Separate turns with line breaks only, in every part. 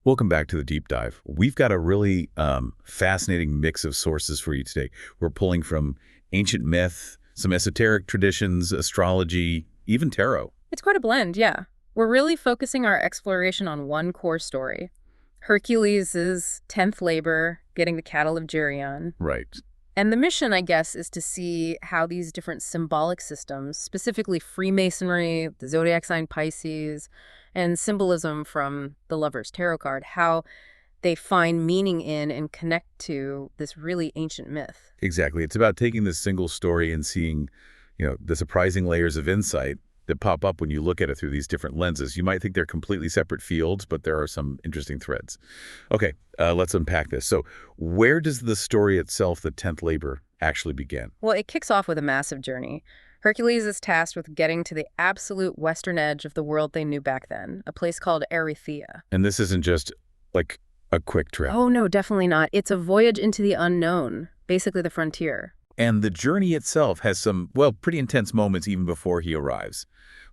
Welcome back to the deep dive. We've got a really fascinating mix of sources for you today. We're pulling from ancient myth, some esoteric traditions, astrology, even tarot.
It's quite a blend, yeah. We're really focusing our exploration on one core story. Hercules' 10th labor, getting the cattle of Geryon.
Right.
And the mission, I guess, is to see how these different symbolic systems, specifically Freemasonry, the zodiac sign Pisces, and symbolism from the Lover's Tarot card, how they find meaning in and connect to this really ancient myth.
Exactly. It's about taking this single story and seeing, the surprising layers of insight that pop up when you look at it through these different lenses. You might think they're completely separate fields, but there are some interesting threads. Okay, let's unpack this. So where does the story itself, the 10th labor, actually begin?
Well, it kicks off with a massive journey. Hercules is tasked with getting to the absolute western edge of the world they knew back then, a place called Erythea.
And this isn't just like a quick trip.
Oh, no, definitely not. It's a voyage into the unknown, basically the frontier.
And the journey itself has some, pretty intense moments even before he arrives.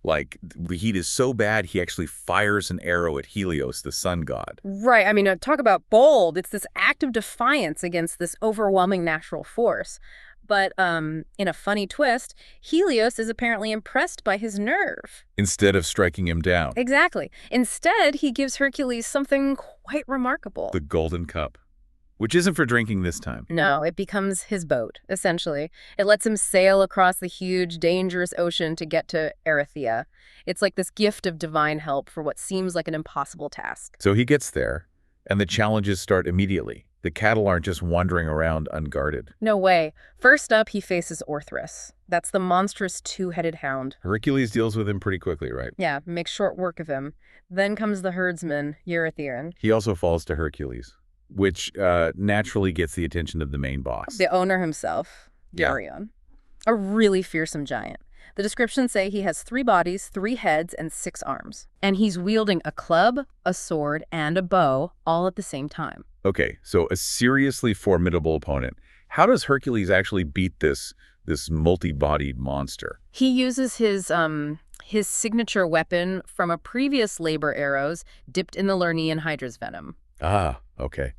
Like, the heat is so bad, he actually fires an arrow at Helios, the sun god.
Right. I mean, talk about bold. It's this act of defiance against this overwhelming natural force. But in a funny twist, Helios is apparently impressed by his nerve.
Instead of striking him down.
Exactly. Instead, he gives Hercules something quite remarkable.
The golden cup. Which isn't for drinking this time.
No, it becomes his boat, essentially. It lets him sail across the huge, dangerous ocean to get to Erythea. It's like this gift of divine help for what seems like an impossible task.
So he gets there, and the challenges start immediately. The cattle aren't just wandering around unguarded.
No way. First up, he faces Orthrus. That's the monstrous two-headed hound.
Hercules deals with him pretty quickly, right?
Yeah, makes short work of him. Then comes the herdsman, Eurytheon.
He also falls to Hercules, which naturally gets the attention of the main boss.
The owner himself,
Yeah.
Geryon. A really fearsome giant. The descriptions say he has 3 bodies, 3 heads, and 6 arms. And he's wielding a club, a sword, and a bow all at the same time.
Okay, so a seriously formidable opponent. How does Hercules actually beat this multi-bodied monster?
He uses his signature weapon from a previous labor arrows dipped in the Lernaean hydra's venom.
Ah, okay.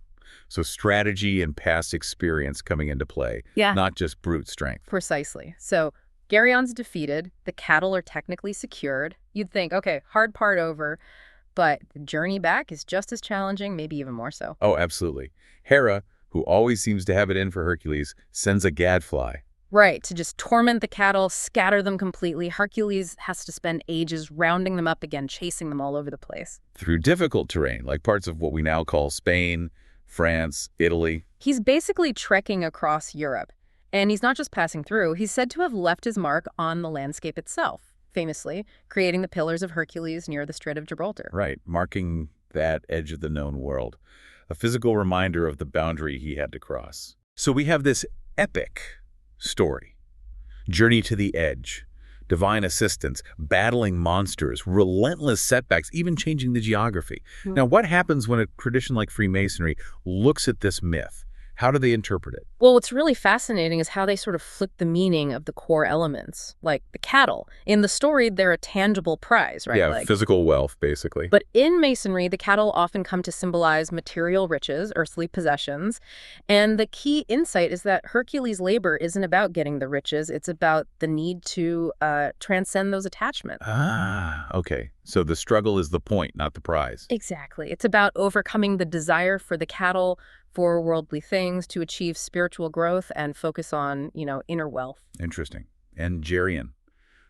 So strategy and past experience coming into play,
Yeah.
not just brute strength.
Precisely. So Geryon's defeated. The cattle are technically secured. You'd think, okay, hard part over. But the journey back is just as challenging, maybe even more so.
Oh, absolutely. Hera, who always seems to have it in for Hercules, sends a gadfly.
Right, to just torment the cattle, scatter them completely. Hercules has to spend ages rounding them up again, chasing them all over the place.
Through difficult terrain, like parts of what we now call Spain, France, Italy.
He's basically trekking across Europe. And he's not just passing through, he's said to have left his mark on the landscape itself, famously creating the Pillars of Hercules near the Strait of Gibraltar.
Right, marking that edge of the known world. A physical reminder of the boundary he had to cross. So we have this epic story. Journey to the edge. Divine assistance, battling monsters, relentless setbacks, even changing the geography. Now, what happens when a tradition like Freemasonry looks at this myth? How do they interpret it?
Well, what's really fascinating is how they sort of flip the meaning of the core elements, like the cattle. In the story, they're a tangible prize, right?
Yeah, physical wealth, basically.
But in Masonry, the cattle often come to symbolize material riches, earthly possessions. And the key insight is that Hercules' labor isn't about getting the riches. It's about the need to transcend those attachments.
Ah, okay. So the struggle is the point, not the prize.
Exactly. It's about overcoming the desire for the cattle, for worldly things, to achieve spiritual growth and focus on, inner wealth.
Interesting. And Geryon,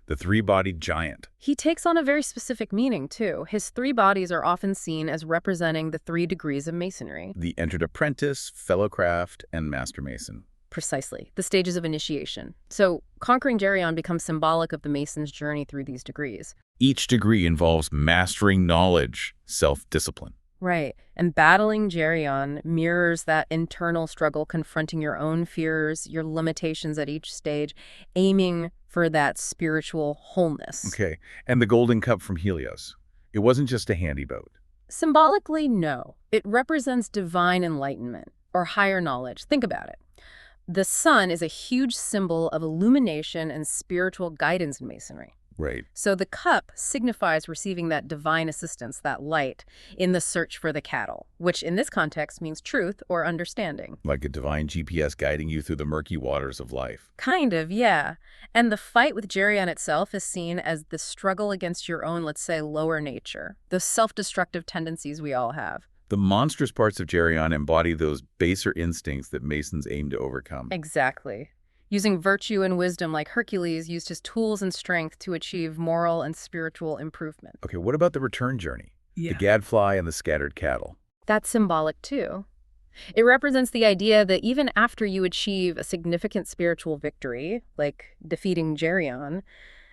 the three-bodied giant.
He takes on a very specific meaning, too. His 3 bodies are often seen as representing the 3 degrees of Masonry.
The entered apprentice, fellow craft, and master mason.
Precisely. The stages of initiation. So conquering Geryon becomes symbolic of the Mason's journey through these degrees.
Each degree involves mastering knowledge, self-discipline.
Right. And battling Geryon mirrors that internal struggle, confronting your own fears, your limitations at each stage, aiming for that spiritual wholeness.
Okay. And the golden cup from Helios. It wasn't just a handy boat.
Symbolically, no. It represents divine enlightenment or higher knowledge. Think about it. The sun is a huge symbol of illumination and spiritual guidance in Masonry.
Right.
So the cup signifies receiving that divine assistance, that light, in the search for the cattle, which in this context means truth or understanding.
Like a divine GPS guiding you through the murky waters of life.
Kind of, yeah. And the fight with Geryon itself is seen as the struggle against your own, let's say, lower nature, those self-destructive tendencies we all have.
The monstrous parts of Geryon embody those baser instincts that Masons aim to overcome.
Exactly. Using virtue and wisdom like Hercules used his tools and strength to achieve moral and spiritual improvement.
Okay, what about the return journey?
Yeah.
The gadfly and the scattered cattle.
That's symbolic too. It represents the idea that even after you achieve a significant spiritual victory, like defeating Geryon,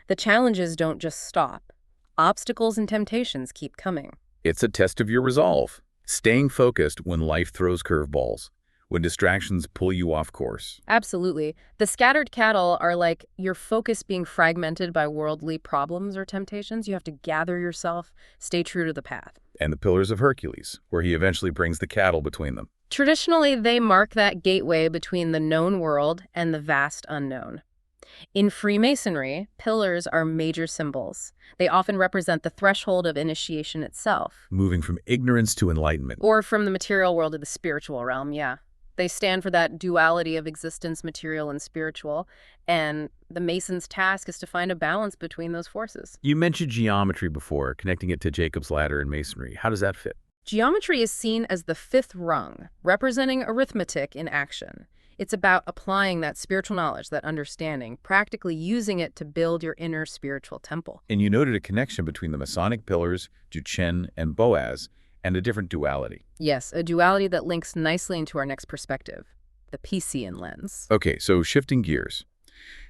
the challenges don't just stop. Obstacles and temptations keep coming.
It's a test of your resolve. Staying focused when life throws curveballs, when distractions pull you off course.
Absolutely. The scattered cattle are like your focus being fragmented by worldly problems or temptations. You have to gather yourself, stay true to the path.
And the pillars of Hercules, where he eventually brings the cattle between them.
Traditionally, they mark that gateway between the known world and the vast unknown. In Freemasonry, pillars are major symbols. They often represent the threshold of initiation itself.
Moving from ignorance to enlightenment.
Or from the material world to the spiritual realm, yeah. They stand for that duality of existence, material and spiritual, and the Mason's task is to find a balance between those forces.
You mentioned geometry before, connecting it to Jacob's ladder in Masonry. How does that fit?
Geometry is seen as the fifth rung, representing arithmetic in action. It's about applying that spiritual knowledge, that understanding, practically using it to build your inner spiritual temple.
And you noted a connection between the Masonic pillars, Duchen and Boaz, and a different duality.
Yes, a duality that links nicely into our next perspective, the Piscean lens.
Okay, so shifting gears.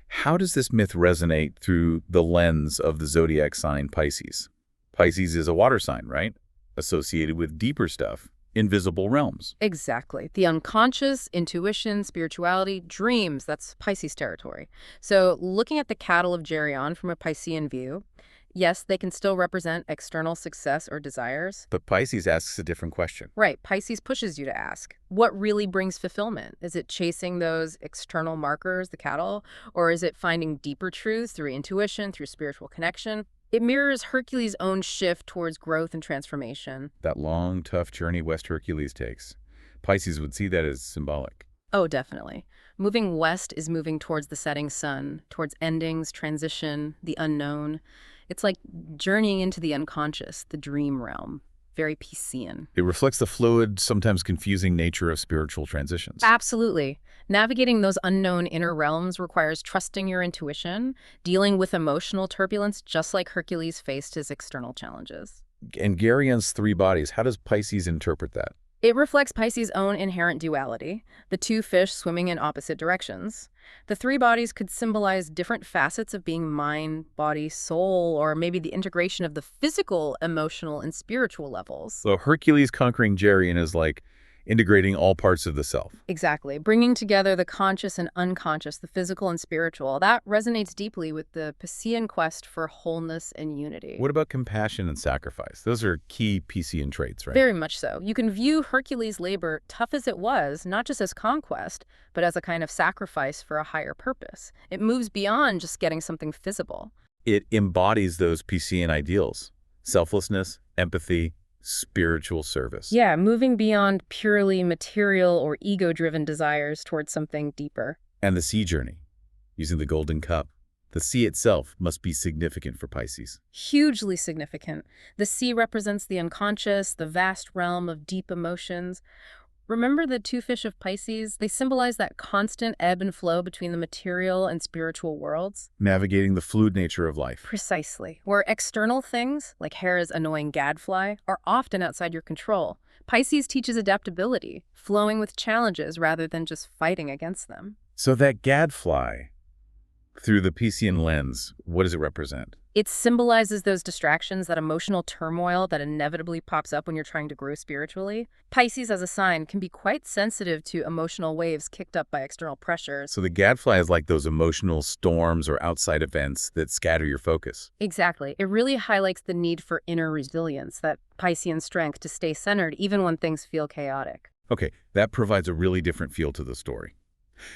How does this myth resonate through the lens of the zodiac sign Pisces? Pisces is a water sign, right? Associated with deeper stuff, invisible realms.
Exactly. The unconscious, intuition, spirituality, dreams, that's Pisces territory. So looking at the cattle of Geryon from a Piscean view, yes, they can still represent external success or desires.
But Pisces asks a different question.
Right. Pisces pushes you to ask, what really brings fulfillment? Is it chasing those external markers, the cattle, or is it finding deeper truths through intuition, through spiritual connection? It mirrors Hercules' own shift towards growth and transformation.
That long, tough journey West Hercules takes. Pisces would see that as symbolic.
Oh, definitely. Moving west is moving towards the setting sun, towards endings, transition, the unknown. It's like journeying into the unconscious, the dream realm. Very Piscean.
It reflects the fluid, sometimes confusing nature of spiritual transitions.
Absolutely. Navigating those unknown inner realms requires trusting your intuition, dealing with emotional turbulence just like Hercules faced his external challenges.
And Geryon's three bodies, how does Pisces interpret that?
It reflects Pisces' own inherent duality, the two fish swimming in opposite directions. The three bodies could symbolize different facets of being mind, body, soul, or maybe the integration of the physical, emotional, and spiritual levels.
So Hercules conquering Geryon is like integrating all parts of the self.
Exactly. Bringing together the conscious and unconscious, the physical and spiritual. That resonates deeply with the Piscean quest for wholeness and unity.
What about compassion and sacrifice? Those are key Piscean traits, right?
Very much so. You can view Hercules' labor, tough as it was, not just as conquest, but as a kind of sacrifice for a higher purpose. It moves beyond just getting something visible.
It embodies those Piscean ideals: selflessness, empathy, spiritual service.
Yeah, moving beyond purely material or ego-driven desires towards something deeper.
And the sea journey, using the golden cup. The sea itself must be significant for Pisces.
Hugely significant. The sea represents the unconscious, the vast realm of deep emotions. Remember the two fish of Pisces? They symbolize that constant ebb and flow between the material and spiritual worlds.
Navigating the fluid nature of life.
Precisely. Where external things, like Hera's annoying gadfly, are often outside your control. Pisces teaches adaptability, flowing with challenges rather than just fighting against them.
So that gadfly, through the Piscean lens, what does it represent?
It symbolizes those distractions, that emotional turmoil that inevitably pops up when you're trying to grow spiritually. Pisces as a sign can be quite sensitive to emotional waves kicked up by external pressures.
So the gadfly is like those emotional storms or outside events that scatter your focus.
Exactly. It really highlights the need for inner resilience, that Piscean strength to stay centered even when things feel chaotic.
Okay, that provides a really different feel to the story.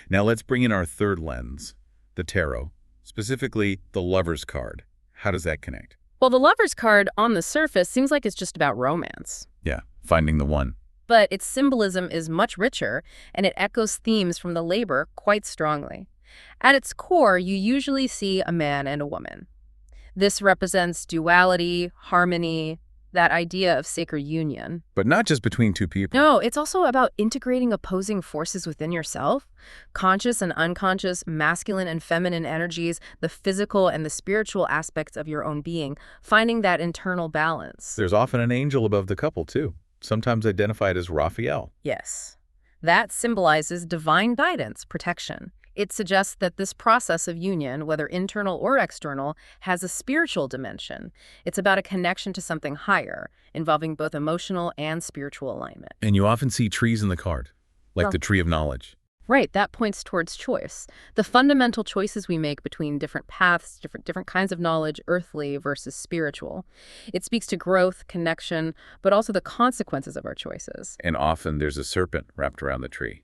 Now let's bring in our third lens, the tarot, specifically the Lover's card. How does that connect?
Well, the Lover's card on the surface seems like it's just about romance.
Yeah, finding the one.
But its symbolism is much richer, and it echoes themes from the labor quite strongly. At its core, you usually see a man and a woman. This represents duality, harmony, that idea of sacred union.
But not just between two people.
No, it's also about integrating opposing forces within yourself, conscious and unconscious, masculine and feminine energies, the physical and the spiritual aspects of your own being, finding that internal balance.
There's often an angel above the couple, too, sometimes identified as Raphael.
Yes. That symbolizes divine guidance, protection. It suggests that this process of union, whether internal or external, has a spiritual dimension. It's about a connection to something higher, involving both emotional and spiritual alignment.
And you often see trees in the card, like the tree of knowledge.
Right, that points towards choice. The fundamental choices we make between different paths, different kinds of knowledge, earthly versus spiritual. It speaks to growth, connection, but also the consequences of our choices.
And often there's a serpent wrapped around the tree,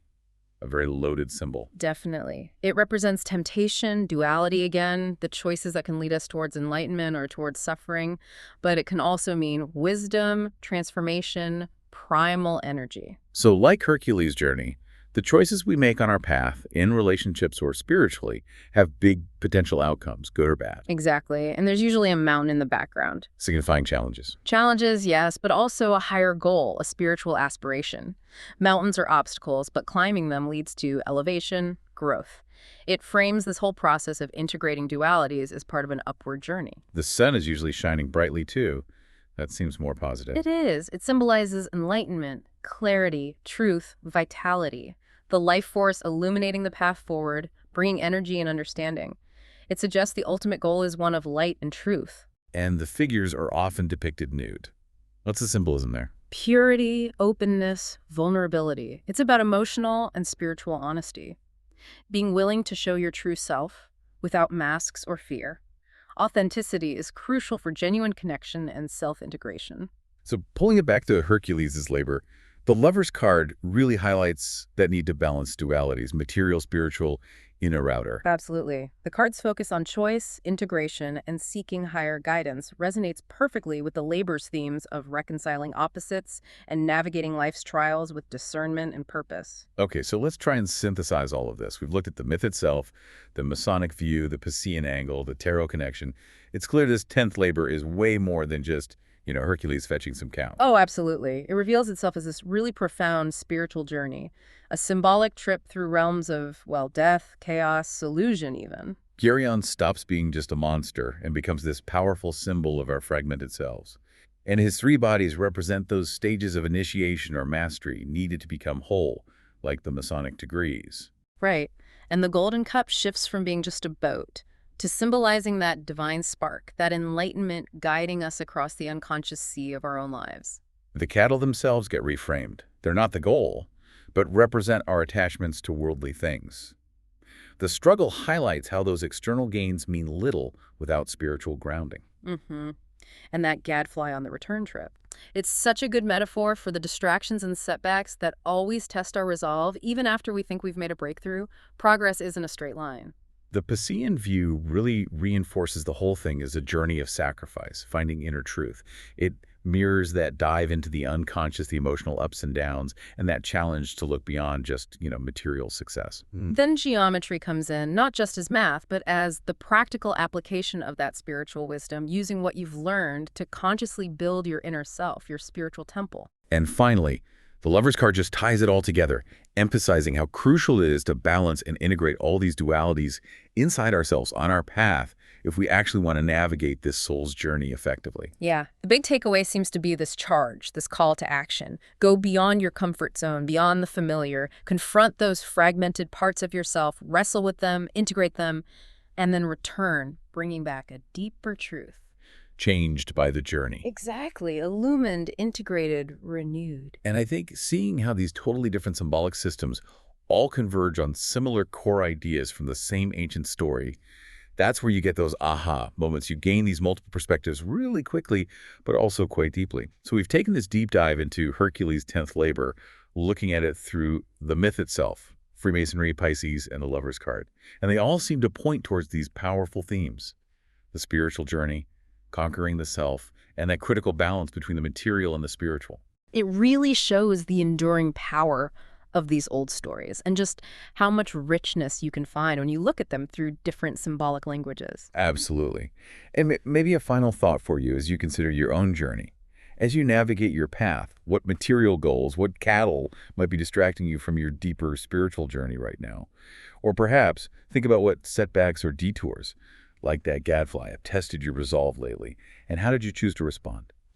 a very loaded symbol.
Definitely. It represents temptation, duality again, the choices that can lead us towards enlightenment or towards suffering, but it can also mean wisdom, transformation, primal energy.
So like Hercules' journey, the choices we make on our path, in relationships or spiritually, have big potential outcomes, good or bad.
Exactly. And there's usually a mountain in the background.
Signifying challenges.
Challenges, yes, but also a higher goal, a spiritual aspiration. Mountains are obstacles, but climbing them leads to elevation, growth. It frames this whole process of integrating dualities as part of an upward journey.
The sun is usually shining brightly, too. That seems more positive.
It is. It symbolizes enlightenment, clarity, truth, vitality. The life force illuminating the path forward, bringing energy and understanding. It suggests the ultimate goal is one of light and truth.
And the figures are often depicted nude. What's the symbolism there?
Purity, openness, vulnerability. It's about emotional and spiritual honesty. Being willing to show your true self without masks or fear. Authenticity is crucial for genuine connection and self-integration.
So pulling it back to Hercules' labor, the Lover's card really highlights that need to balance dualities, material, spiritual, inner, outer.
Absolutely. The card's focus on choice, integration, and seeking higher guidance resonates perfectly with the labor's themes of reconciling opposites and navigating life's trials with discernment and purpose.
Okay, so let's try and synthesize all of this. We've looked at the myth itself, the Masonic view, the Piscean angle, the tarot connection. It's clear this 10th labor is way more than just Hercules fetching some cow.
Oh, absolutely. It reveals itself as this really profound spiritual journey, a symbolic trip through realms of, well, death, chaos, illusion even.
Geryon stops being just a monster and becomes this powerful symbol of our fragmented selves. And his three bodies represent those stages of initiation or mastery needed to become whole, like the Masonic degrees.
Right. And the golden cup shifts from being just a boat to symbolizing that divine spark, that enlightenment guiding us across the unconscious sea of our own lives.
The cattle themselves get reframed. They're not the goal, but represent our attachments to worldly things. The struggle highlights how those external gains mean little without spiritual grounding.
And that gadfly on the return trip. It's such a good metaphor for the distractions and setbacks that always test our resolve. Even after we think we've made a breakthrough, progress isn't a straight line.
The Piscean view really reinforces the whole thing as a journey of sacrifice, finding inner truth. It mirrors that dive into the unconscious, the emotional ups and downs, and that challenge to look beyond just, material success.
Then geometry comes in, not just as math, but as the practical application of that spiritual wisdom, using what you've learned to consciously build your inner self, your spiritual temple.
And finally, the Lover's card just ties it all together, emphasizing how crucial it is to balance and integrate all these dualities inside ourselves on our path if we actually want to navigate this soul's journey effectively.
Yeah, the big takeaway seems to be this charge, this call to action. Go beyond your comfort zone, beyond the familiar, confront those fragmented parts of yourself, wrestle with them, integrate them, and then return, bringing back a deeper truth.
Changed by the journey.
Exactly. Illumined, integrated, renewed.
And I think seeing how these totally different symbolic systems all converge on similar core ideas from the same ancient story, that's where you get those aha moments. You gain these multiple perspectives really quickly, but also quite deeply. So we've taken this deep dive into Hercules' 10th labor, looking at it through the myth itself, Freemasonry, Pisces, and the Lover's card. And they all seem to point towards these powerful themes. the spiritual journey, conquering the self, and that critical balance between the material and the spiritual.
It really shows the enduring power of these old stories and just how much richness you can find when you look at them through different symbolic languages.
Absolutely. And maybe a final thought for you as you consider your own journey. As you navigate your path, what material goals, what cattle might be distracting you from your deeper spiritual journey right now? Or perhaps think about what setbacks or detours, like that gadfly, have tested your resolve lately, and how did you choose to respond?